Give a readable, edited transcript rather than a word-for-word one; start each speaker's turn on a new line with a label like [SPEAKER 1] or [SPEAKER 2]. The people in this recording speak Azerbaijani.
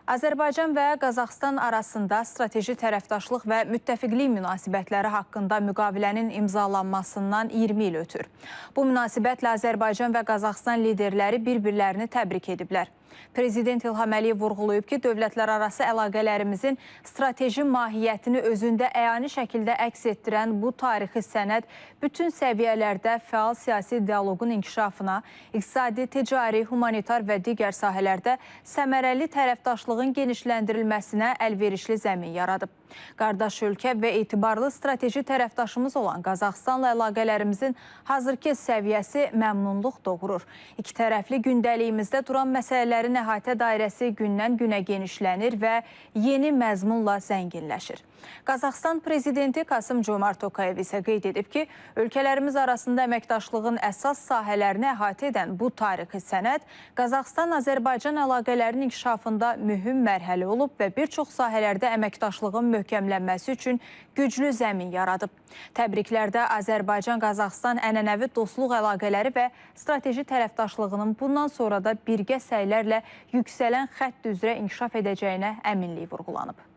[SPEAKER 1] Azərbaycan və Qazaxıstan arasında strateji tərəfdaşlıq və müttəfiqlik münasibətləri haqqında müqavilənin imzalanmasından 20 il ötür. Bu münasibətlə Azərbaycan və Qazaxıstan liderləri bir-birlərini təbrik ediblər. Prezident İlham Əliyev vurğulayıb ki, dövlətlərarası əlaqələrimizin strateji mahiyyətini özündə əyani şəkildə əks etdirən bu tarixi sənəd bütün səviyyələrdə fəal siyasi dialoqun inkişafına, iqtisadi, ticari, humanitar və digər sahələrdə səmərəli tərəfdaşlığın genişləndirilməsinə əlverişli zəmin yaradıb. Qardaş ölkə və etibarlı strateji tərəfdaşımız olan Qazaxıstanla əlaqələrimizin hazırki səviyyəsi məmnunluq doğurur. İki tərəfli gündəliyimizdə duran məsələlərin əhatə dairəsi gündən-günə genişlənir və yeni məzmunla zənginləşir. Qazaxıstan prezidenti Kasım-Jomart Tokayev isə qeyd edib ki, ölkələrimiz arasında əməkdaşlığın əsas sahələrini əhatə edən bu tarixi sənəd Qazaxıstan-Azərbaycan əlaqələrinin inkişafında mühüm mərhələ olub və bir çox sahələrdə əməkdaşlığın möhkəmlənməsi üçün güclü zəmin yaradıb. Təbriklərdə Azərbaycan-Qazaxıstan ənənəvi dostluq əlaqələri və strateji tərəfdaşlığının bundan sonra da birgə səylərlə yüksələn xətt üzrə inkişaf edəcəyinə əminlik vurğulanıb.